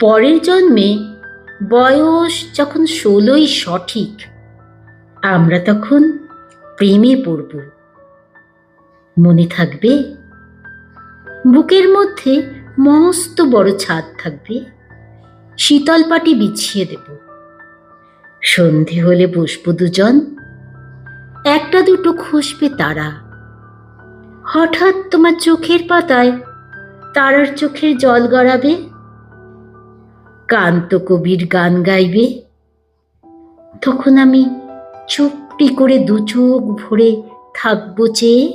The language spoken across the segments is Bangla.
পরের জন্মে বয়স যখন 16ই সঠিক, আমরা তখন প্রেমে পড়ব। মনে থাকবে? বুকের মধ্যে মস্ত বড় ছাদ থাকবে, শীতল পাটি বিছিয়ে দেব। সন্ধে হলে বসবো দুজন, একটা দুটো খসবে তারা। হঠাৎ তোমার চোখের পাতায় তারার চোখের জল গড়াবে, কান্ত কবির গান গাইবে। তখন আমি চুপটি করে দু চোখ ভরে থাকবো চেয়ে।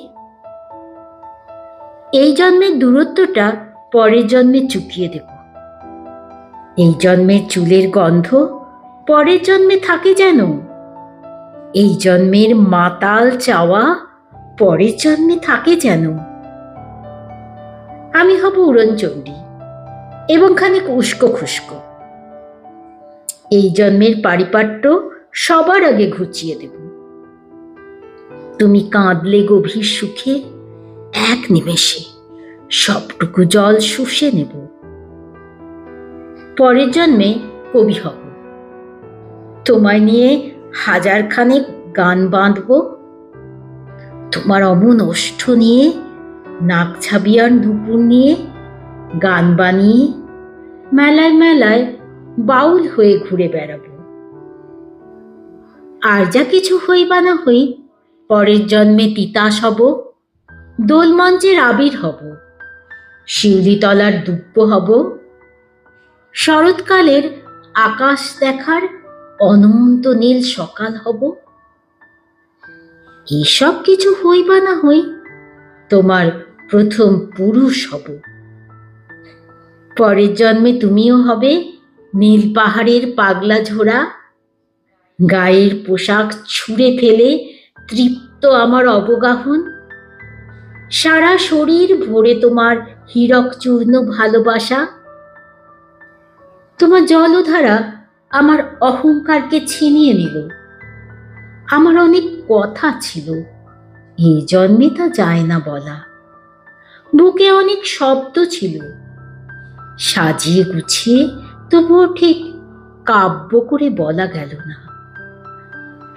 এই জন্মের দূরত্বটা পরের জন্মে চুকিয়ে দেব। এই জন্মের চুলের গন্ধ পরের জন্মে থাকে যেন। এই জন্মের মাতাল চাওয়া পরের জন্মে থাকে যেন। আমি হব উড়নচণ্ডী এবং খানিক উস্কো খুস্কো। এই জন্মের পারিপাট্য সবার আগে ঘুচিয়ে দেব। তুমি কাঁদলে গভীর সুখে, এক নিমেষে সবটুকু জল শুষে নেব। পরের জন্মে কবি হব, তোমায় নিয়ে 1000 খানেক গান বাঁধব। তোমার অমন ওষ্ঠ নিয়ে, নাক ছাবিয়ার নুপুর নিয়ে গান বানিয়ে মেলায় মেলায় বাউল হয়ে ঘুরে বেড়াবো। আর যা কিছু হই বা না হই, পরের জন্মে তিতাস হব, দোলমঞ্চের আবির হব, শিউলিতলার দুব্য হব, শরৎকালের আকাশ দেখার অনন্ত নীল সকাল হব। এসব কিছু হই বা না হই, তোমার প্রথম পুরুষ হব। পরের জন্মে তুমিও হবে নীল পাহাড়ের পাগলা ঝোড়া, গায়ের পোশাক ছুঁড়ে ফেলে তৃপ্ত আমার অবগাহন। সারা শরীর ভরে তোমার হীরক চূর্ণ ভালোবাসা। তোমার জলধারা আমার অহংকারকে ছিনিয়ে নিল। আমার অনেক কথা ছিল, এই জন্মে তা যায় না বলা। বুকে অনেক শব্দ ছিল, সাজিয়ে গুছিয়ে তবুও ঠিক কাব্য করে বলা গেল না।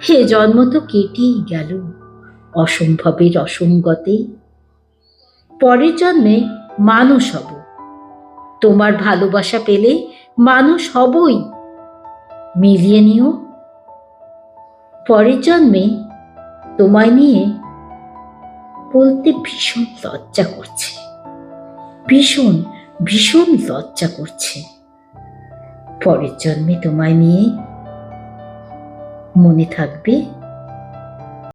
হে জন্ম তো কেটেই গেল অসম্ভবের অসঙ্গতে। পরের জন্মে মানুষ হব, তোমার ভালোবাসা পেলে মানুষ হবই, মিলিয়ে নিও। পরের জন্মে তোমায় নিয়ে বলতে ভীষণ লজ্জা করছে, ভীষণ ভীষণ লজ্জা করছে। পরের জন্মে তোমায় নিয়ে, মনে থাকবে?